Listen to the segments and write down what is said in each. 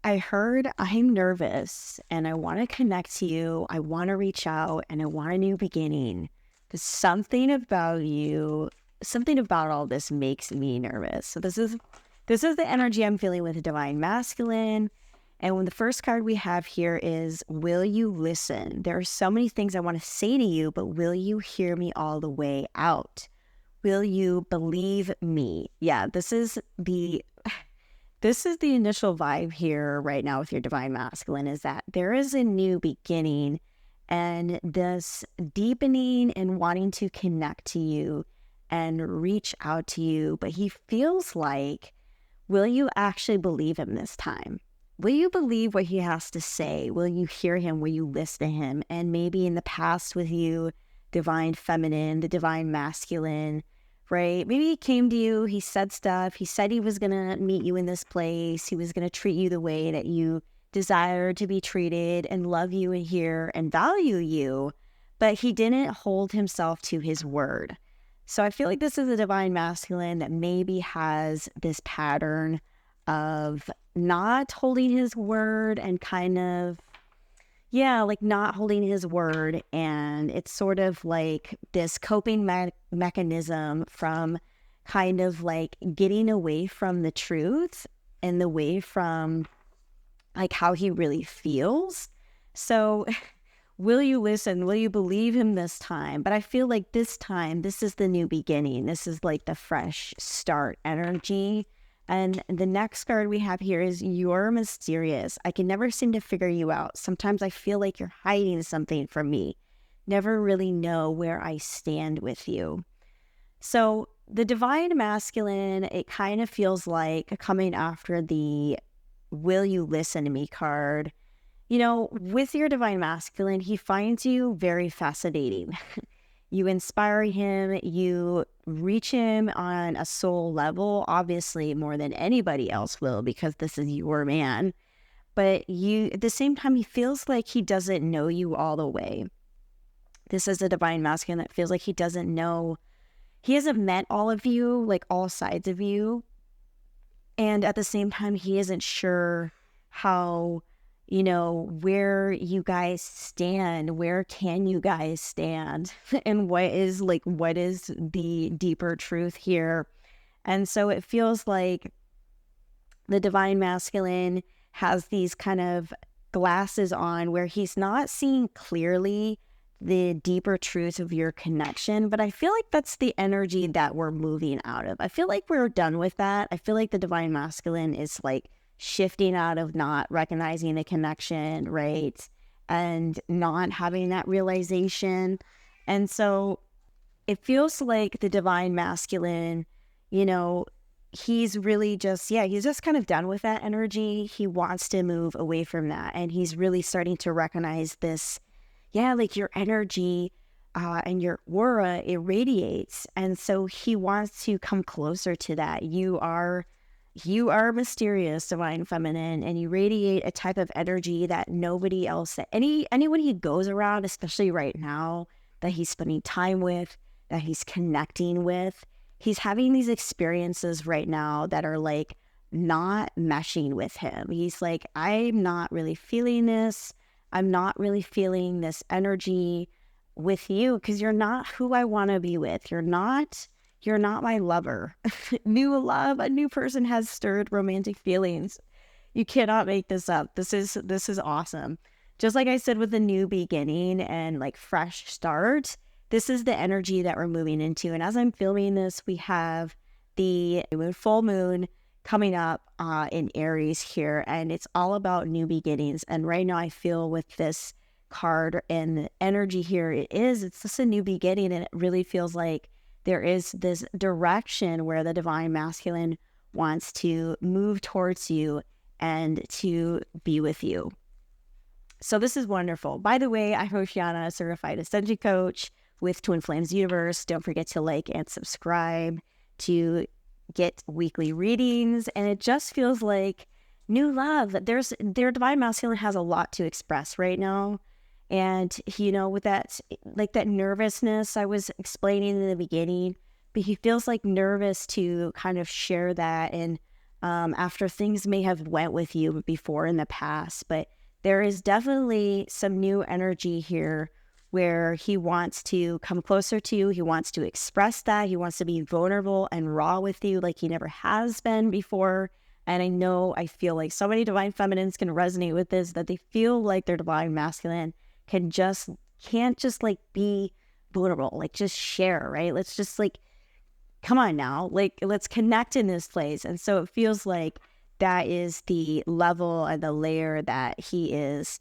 I heard I'm nervous and I want to connect to you. I want to reach out and I want a new beginning. There's something about you, something about all this makes me nervous. So this is the energy I'm feeling with the divine masculine. And when the first card we have here is, will you listen? There are so many things I want to say to you, but will you hear me all the way out? Will you believe me? Yeah, this is the initial vibe here right now with your divine masculine, is that there is a new beginning and this deepening and wanting to connect to you and reach out to you. But he feels like, will you actually believe him this time? Will you believe what he has to say? Will you hear him? Will you listen to him? And maybe in the past with you, divine feminine, the divine masculine, right? Maybe he came to you, he said stuff, he said he was going to meet you in this place, he was going to treat you the way that you desire to be treated and love you and hear and value you, but he didn't hold himself to his word. So I feel like this is a divine masculine that maybe has this pattern of not holding his word and kind of, yeah, like not holding his word. And it's sort of like this coping mechanism from kind of like getting away from the truth and away from like how he really feels. So will you listen? Will you believe him this time? But I feel like this time, this is the new beginning. This is like the fresh start energy. And the next card we have here is, you're mysterious. I can never seem to figure you out. Sometimes I feel like you're hiding something from me. Never really know where I stand with you. So the divine masculine, it kind of feels like coming after the will you listen to me card. You know, with your divine masculine, he finds you very fascinating. You inspire him, you reach him on a soul level, obviously more than anybody else will, because this is your man. But you, at the same time, he feels like he doesn't know you all the way. This is a divine masculine that feels like he doesn't know, he hasn't met all of you, like all sides of you. And at the same time, he isn't sure how, where you guys stand, where can you guys stand, and what is the deeper truth here. And so it feels like the divine masculine has these kind of glasses on where he's not seeing clearly the deeper truth of your connection. But I feel like that's the energy that we're moving out of. I feel like we're done with that. I feel like the divine masculine is like shifting out of not recognizing the connection, right? And not having that realization. And so it feels like the divine masculine, he's really just, he's just kind of done with that energy. He wants to move away from that. And he's really starting to recognize this, like your energy and your aura, it radiates. And so he wants to come closer to that. You are mysterious, divine feminine, and you radiate a type of energy that nobody else, that anyone he goes around, especially right now, that he's spending time with, that he's connecting with, he's having these experiences right now that are like not meshing with him. He's like, I'm not really feeling this. I'm not really feeling this energy with you because you're not who I want to be with. You're not my lover. New love, a new person has stirred romantic feelings. You cannot make this up. This is awesome. Just like I said with the new beginning and like fresh start, this is the energy that we're moving into. And as I'm filming this, we have the full moon coming up in Aries here, and it's all about new beginnings. And right now I feel with this card and the energy here, it's just a new beginning, and it really feels like there is this direction where the divine masculine wants to move towards you and to be with you. So this is wonderful. By the way, I'm Oceana, a certified ascension coach with Twin Flames Universe. Don't forget to like and subscribe to get weekly readings. And it just feels like new love. Their divine masculine has a lot to express right now. And, with that, like that nervousness I was explaining in the beginning, but he feels like nervous to kind of share that and after things may have went with you before in the past. But there is definitely some new energy here where he wants to come closer to you. He wants to express that. He wants to be vulnerable and raw with you like he never has been before. And I feel like so many divine feminines can resonate with this, that they feel like their divine masculine can't just like be vulnerable, like just share, right? Let's just like, come on now, like let's connect in this place. And so it feels like that is the level and the layer that he is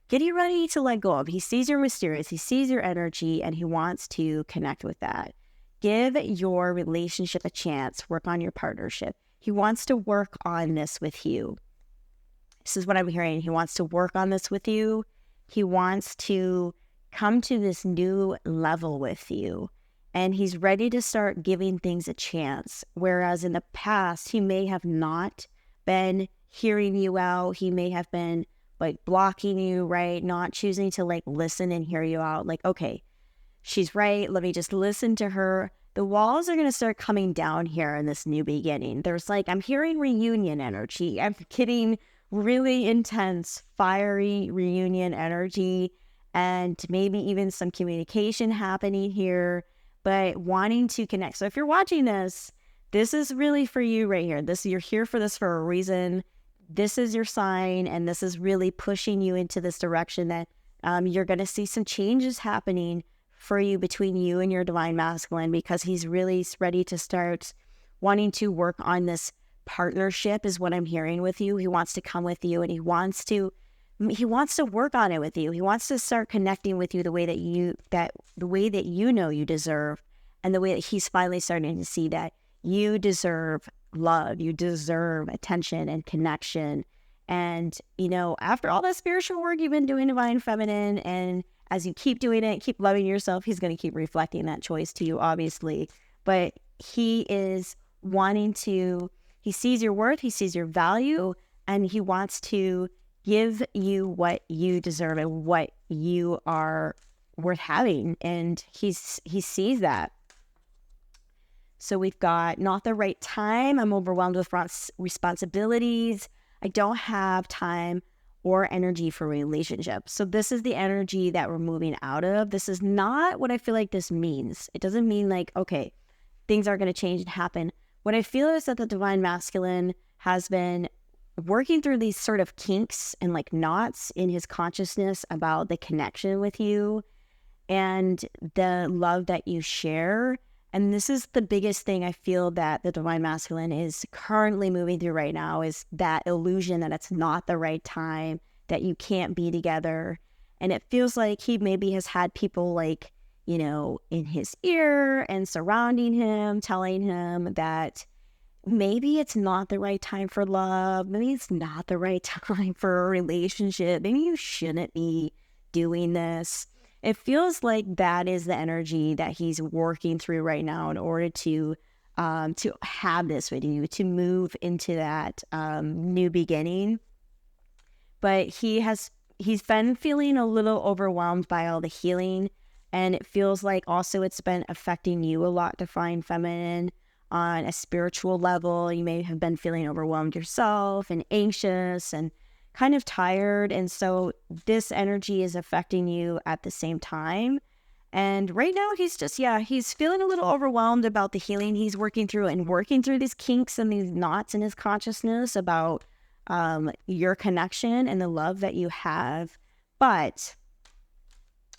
getting ready to let go of. He sees your mysterious, he sees your energy, and he wants to connect with that. Give your relationship a chance, work on your partnership. He wants to work on this with you. This is what I'm hearing. He wants to work on this with you. He wants to come to this new level with you. And he's ready to start giving things a chance. Whereas in the past, he may have not been hearing you out. He may have been like blocking you, right? Not choosing to like listen and hear you out. Like, okay, she's right. Let me just listen to her. The walls are going to start coming down here in this new beginning. There's like, I'm hearing reunion energy. I'm getting really intense, fiery reunion energy, and maybe even some communication happening here, but wanting to connect. So if you're watching this, this is really for you right here. You're here for this for a reason. This is your sign, and this is really pushing you into this direction that you're going to see some changes happening for you between you and your divine masculine, because he's really ready to start wanting to work on this partnership is what I'm hearing with you. He wants to come with you, and he wants to work on it with you. He wants to start connecting with you the way that you know you deserve, and the way that he's finally starting to see that you deserve love, you deserve attention and connection. And, after all that spiritual work you've been doing, divine feminine, and as you keep doing it, keep loving yourself, he's going to keep reflecting that choice to you, obviously. But he is he sees your worth, he sees your value, and he wants to give you what you deserve and what you are worth having. And he sees that. So we've got not the right time. I'm overwhelmed with responsibilities. I don't have time or energy for relationships. So this is the energy that we're moving out of. This is not what I feel like this means. It doesn't mean like, okay, things are going to change and happen. What I feel is that the divine masculine has been working through these sort of kinks and like knots in his consciousness about the connection with you and the love that you share. And this is the biggest thing I feel that the divine masculine is currently moving through right now, is that illusion that it's not the right time, that you can't be together. And it feels like he maybe has had people like, in his ear and surrounding him, telling him that maybe it's not the right time for love. Maybe it's not the right time for a relationship. Maybe you shouldn't be doing this. It feels like that is the energy that he's working through right now in order to have this with you, to move into that new beginning. But he's been feeling a little overwhelmed by all the healing, and it feels like also it's been affecting you a lot, divine feminine, on a spiritual level. You may have been feeling overwhelmed yourself and anxious and kind of tired. And so this energy is affecting you at the same time. And right now he's feeling a little overwhelmed about the healing he's working through these kinks and these knots in his consciousness about your connection and the love that you have. But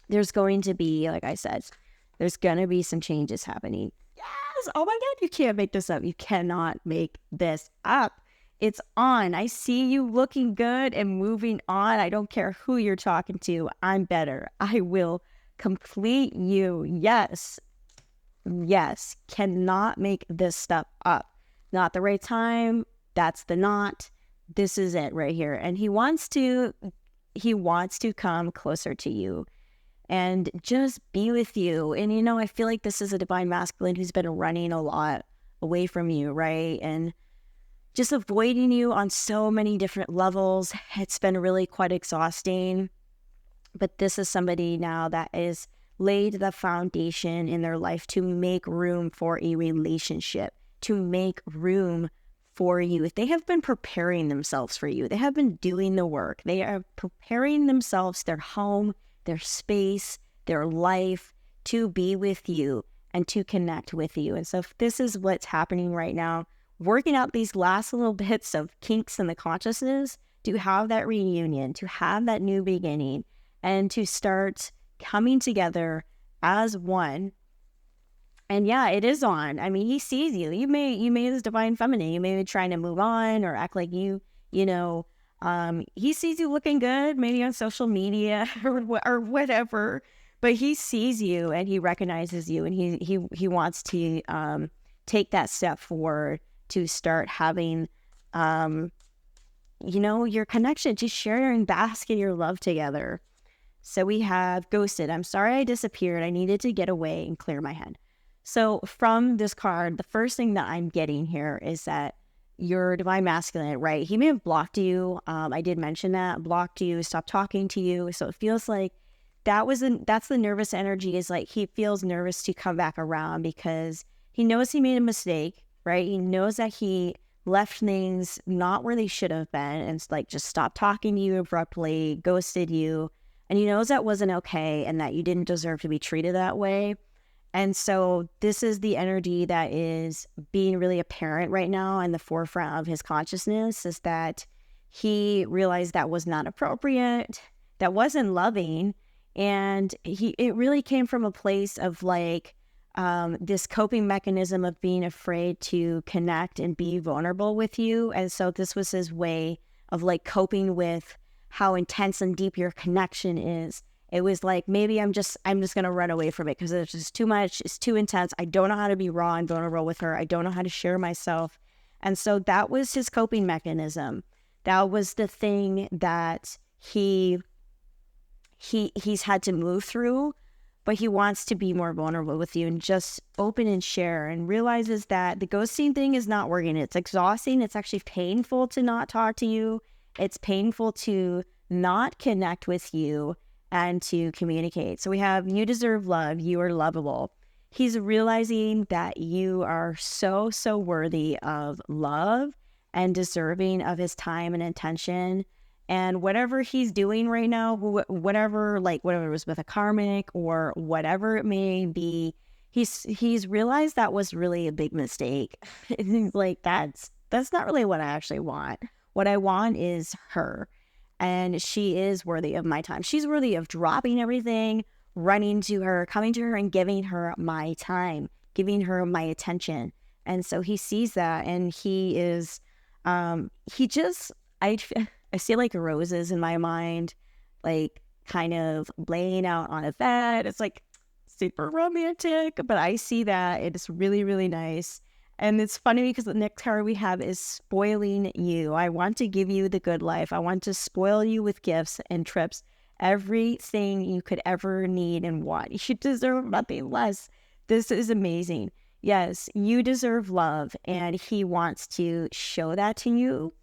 there's going to be, like I said, there's going to be some changes happening. Yes! Oh my God, you can't make this up. You cannot make this up. It's on. I see you looking good and moving on. I don't care who you're talking to. I'm better. I will complete you. Yes. Yes. Cannot make this stuff up. Not the right time. That's the knot. This is it right here. And he wants to come closer to you and just be with you. And, I feel like this is a divine masculine who's been running a lot away from you, right? And just avoiding you on so many different levels. It's been really quite exhausting. But this is somebody now that is laid the foundation in their life to make room for a relationship, to make room for you. They have been preparing themselves for you. They have been doing the work. They are preparing themselves, their home, their space, their life to be with you and to connect with you. And so if this is what's happening right now, working out these last little bits of kinks in the consciousness to have that reunion, to have that new beginning, and to start coming together as one. And yeah, it is on. I mean, he sees you. You may as divine feminine. You may be trying to move on or act like you know, he sees you looking good, maybe on social media or whatever, but he sees you and he recognizes you, and he wants to take that step forward to start having, your connection, to share and bask in your love together. So we have ghosted. I'm sorry I disappeared. I needed to get away and clear my head. So from this card, the first thing that I'm getting here is that your divine masculine, right? He may have blocked you. I did mention that, blocked you, stopped talking to you. So it feels like that's the nervous energy, is like he feels nervous to come back around because he knows he made a mistake, right? He knows that he left things not where they should have been, and it's like just stopped talking to you abruptly, ghosted you. And he knows that wasn't okay and that you didn't deserve to be treated that way. And so this is the energy that is being really apparent right now in the forefront of his consciousness, is that he realized that was not appropriate, that wasn't loving. And it really came from a place of like this coping mechanism of being afraid to connect and be vulnerable with you. And so this was his way of like coping with how intense and deep your connection is. It was like, maybe I'm just going to run away from it because it's just too much. It's too intense. I don't know how to be raw and vulnerable with her. I don't know how to share myself. And so that was his coping mechanism. That was the thing that he's had to move through, but he wants to be more vulnerable with you and just open and share, and realizes that the ghosting thing is not working. It's exhausting. It's actually painful to not talk to you. It's painful to not connect with you and to communicate. So we have, you deserve love. You are lovable. He's realizing that you are so, so worthy of love and deserving of his time and attention. And whatever he's doing right now, whatever it was with a karmic or whatever it may be, he's realized that was really a big mistake. He's like, that's not really what I actually want. What I want is her. And she is worthy of my time. She's worthy of dropping everything, running to her, coming to her and giving her my time, giving her my attention. And so he sees that, and he is, I see like roses in my mind, like kind of laying out on a bed. It's like super romantic, but I see that it's really, really nice. And it's funny because the next card we have is spoiling you. I want to give you the good life. I want to spoil you with gifts and trips, everything you could ever need and want. You deserve nothing less. This is amazing. Yes, you deserve love, and he wants to show that to you.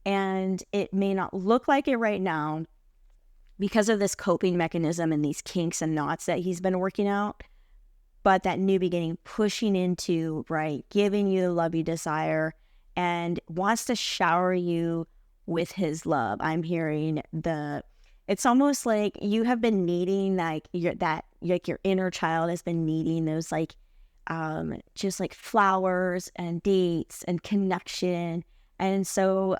And it may not look like it right now because of this coping mechanism and these kinks and knots that he's been working out. But that new beginning, pushing into, right, giving you the love you desire, and wants to shower you with his love. I'm hearing it's almost like you have been needing, like your inner child has been needing those just like flowers and dates and connection. And so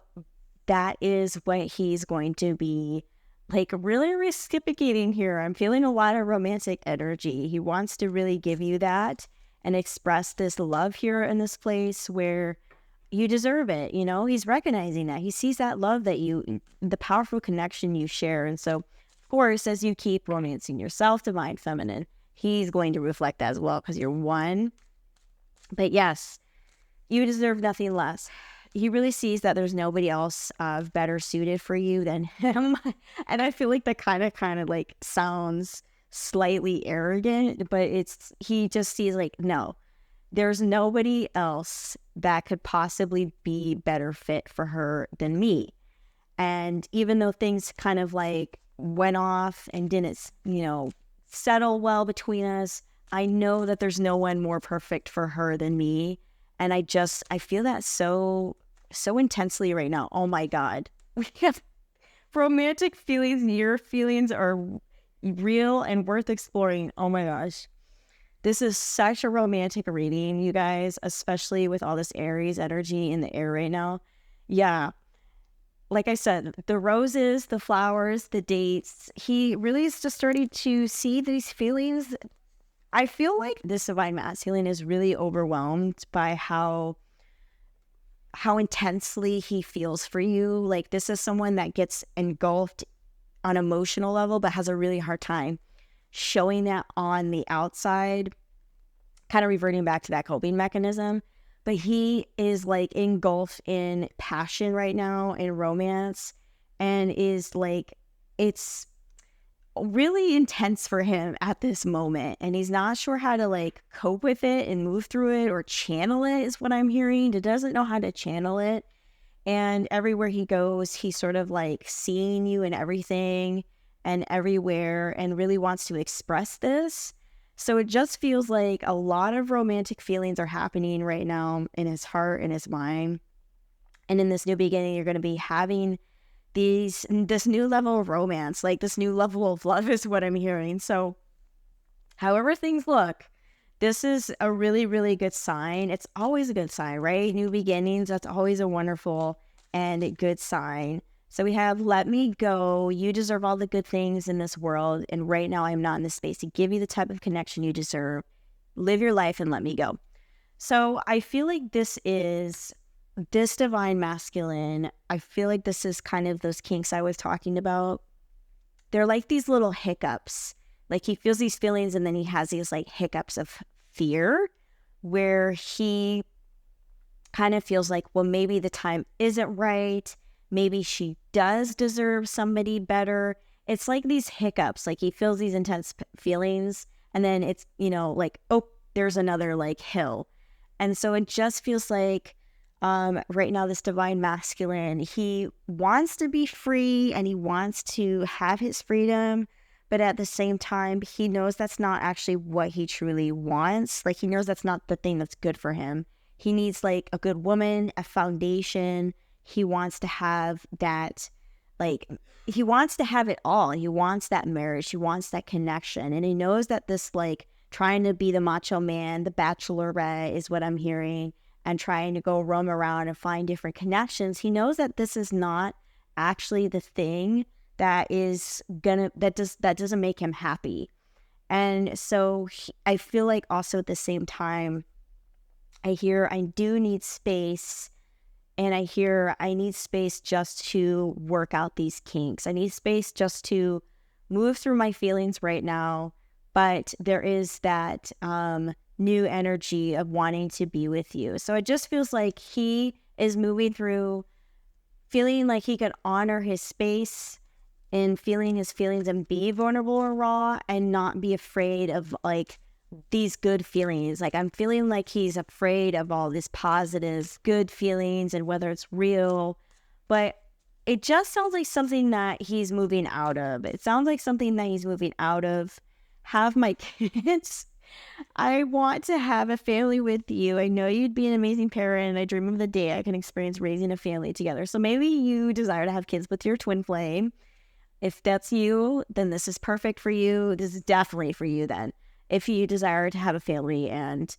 that is what he's going to be like really reciprocating here. I'm feeling a lot of romantic energy. He wants to really give you that and express this love here in this place where you deserve it. He's recognizing that. He sees that love that the powerful connection you share. And so, of course, as you keep romancing yourself, divine feminine, he's going to reflect that as well because you're one. But yes, you deserve nothing less. He really sees that there's nobody else better suited for you than him. And I feel like that kind of like sounds slightly arrogant, but he just sees like, no, there's nobody else that could possibly be better fit for her than me. And even though things kind of like went off and didn't, settle well between us, I know that there's no one more perfect for her than me. And I feel that so so intensely right now. Oh my God. We have romantic feelings. Your feelings are real and worth exploring. Oh my gosh. This is such a romantic reading, you guys, especially with all this Aries energy in the air right now. Yeah. Like I said, the roses, the flowers, the dates, he really is just starting to see these feelings. I feel like this divine masculine is really overwhelmed by how intensely he feels for you. Like, this is someone that gets engulfed on emotional level, but has a really hard time showing that on the outside, kind of reverting back to that coping mechanism. But he is like engulfed in passion right now, in romance, and is like, it's really intense for him at this moment. And he's not sure how to like cope with it and move through it or channel it, is what I'm hearing. He doesn't know how to channel it. And everywhere he goes, he's sort of like seeing you in everything and everywhere, and really wants to express this. So it just feels like a lot of romantic feelings are happening right now in his heart and his mind. And in this new beginning, you're going to be having this new level of romance, like this new level of love is what I'm hearing. So however things look, this is a really, really good sign. It's always a good sign, right? New beginnings, that's always a wonderful and a good sign. So we have, let me go. You deserve all the good things in this world. And right now I'm not in the space to give you the type of connection you deserve. Live your life and let me go. So I feel like this divine masculine, I feel like this is kind of those kinks I was talking about. They're like these little hiccups. Like, he feels these feelings and then he has these like hiccups of fear where he kind of feels like, well, maybe the time isn't right. Maybe she does deserve somebody better. It's like these hiccups. Like, he feels these intense feelings and then it's, like, oh, there's another like hill. And so it just feels like right now, this divine masculine, he wants to be free and he wants to have his freedom. But at the same time, he knows that's not actually what he truly wants. Like, he knows that's not the thing that's good for him. He needs like a good woman, a foundation. He wants to have that, like, he wants to have it all. He wants that marriage. He wants that connection. And he knows that this, like, trying to be the macho man, the bachelorette is what I'm hearing, and trying to go roam around and find different connections. He knows that this is not actually the thing that doesn't make him happy. And so I feel like also at the same time, I do need space, and I need space just to work out these kinks. I need space just to move through my feelings right now. But there is that new energy of wanting to be with you. So it just feels like he is moving through feeling like he could honor his space and feeling his feelings and be vulnerable and raw and not be afraid of like these good feelings. Like, I'm feeling like he's afraid of all this positive, good feelings and whether it's real, but it just sounds like something that he's moving out of. It sounds like something that he's moving out of. Have my kids. I want to have a family with you. I know you'd be an amazing parent, and I dream of the day I can experience raising a family together. So maybe you desire to have kids with your twin flame. If that's you, then this is perfect for you. This is definitely for you then. If you desire to have a family and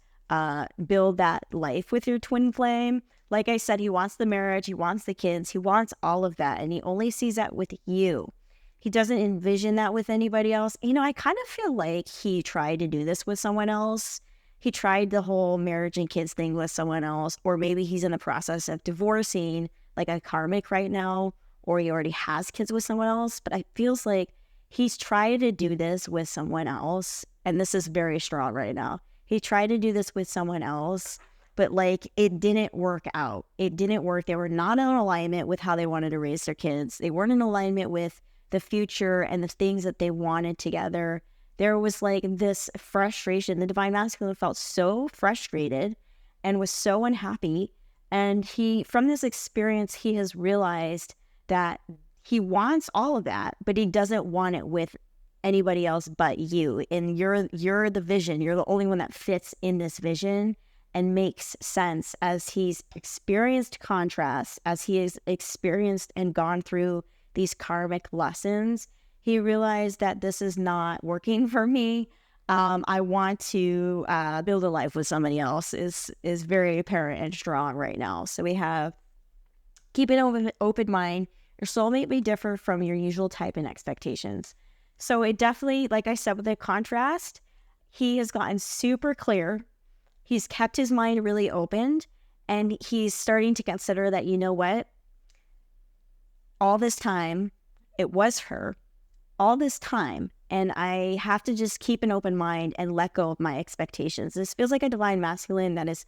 build that life with your twin flame, like I said, he wants the marriage, he wants the kids, he wants all of that, and he only sees that with you. He doesn't envision that with anybody else. I kind of feel like he tried to do this with someone else. He tried the whole marriage and kids thing with someone else, or maybe he's in the process of divorcing, like a karmic right now, or he already has kids with someone else. But it feels like he's tried to do this with someone else, and this is very strong right now. He tried to do this with someone else, but like, it didn't work out. It didn't work. They were not in alignment with how they wanted to raise their kids. They weren't in alignment with the future and the things that they wanted together. There was like this frustration. The divine masculine felt so frustrated and was so unhappy. And from this experience, he has realized that he wants all of that, but he doesn't want it with anybody else but you. And you're the vision. You're the only one that fits in this vision. and makes sense as he's experienced contrast, as he has experienced and gone through these karmic lessons. He realized that this is not working for me. I want to build a life with somebody else is very apparent and strong right now. So we have keep an open mind. Your soulmate may differ from your usual type and expectations. So it definitely, like I said, with the contrast, he has gotten super clear. He's kept his mind really opened, and he's starting to consider that, you know what? All this time, it was her. All this time, and I have to just keep an open mind and let go of my expectations. This feels like a divine masculine that is,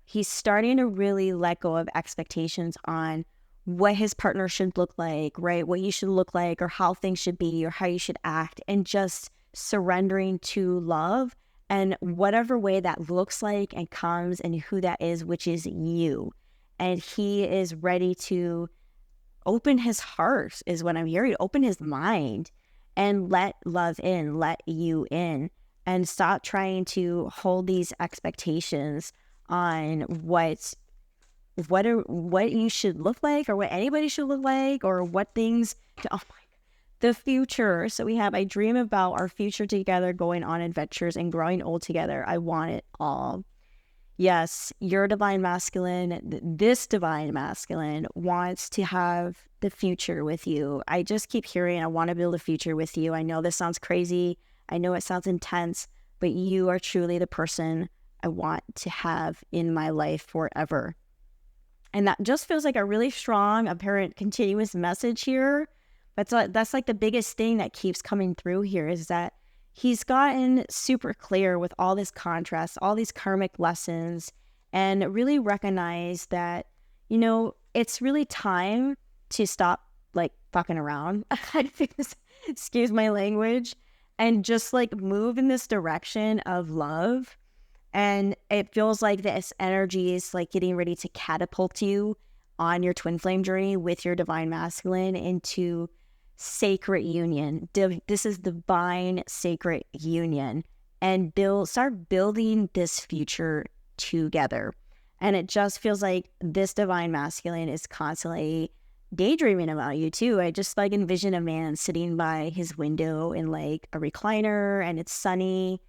he's starting to really let go of expectations on what his partner should look like, right? What you should look like, or how things should be, or how you should act, and just surrendering to love and whatever way that looks like and comes, and who that is, which is you. And he is ready to open his heart, is what I'm hearing, open his mind and let love in, let you in, and stop trying to hold these expectations on what you should look like, or what anybody should look like, or what things the future. So we have, I dream about our future together, going on adventures and growing old together. I want it all. Yes, your divine masculine, this divine masculine wants to have the future with you. I just keep hearing, I want to build a future with you. I know this sounds crazy. I know it sounds intense, but you are truly the person I want to have in my life forever. And that just feels like a really strong, apparent, continuous message here. But that's like the biggest thing that keeps coming through here, is that he's gotten super clear with all this contrast, all these karmic lessons, and really recognized that, you know, it's really time to stop like fucking around. Excuse my language, and just like move in this direction of love. And it feels like this energy is like getting ready to catapult you on your twin flame journey with your divine masculine into sacred union. This is divine sacred union, and start building this future together. And it just feels like this divine masculine is constantly daydreaming about you too. I just like envision a man sitting by his window in like a recliner, and it's sunny,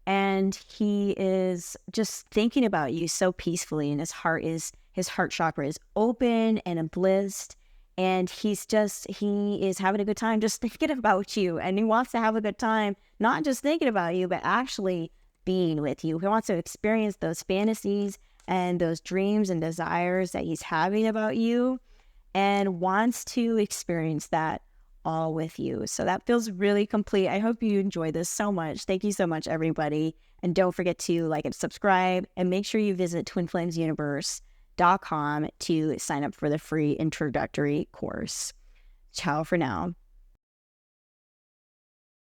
and he is just thinking about you so peacefully, and his heart chakra is open and blissed. And he is having a good time just thinking about you. And he wants to have a good time, not just thinking about you, but actually being with you. He wants to experience those fantasies and those dreams and desires that he's having about you, and wants to experience that all with you. So that feels really complete. I hope you enjoyed this so much. Thank you so much, everybody. And don't forget to like and subscribe, and make sure you visit twinflamesuniverse.com to sign up for the free introductory course. Ciao for now.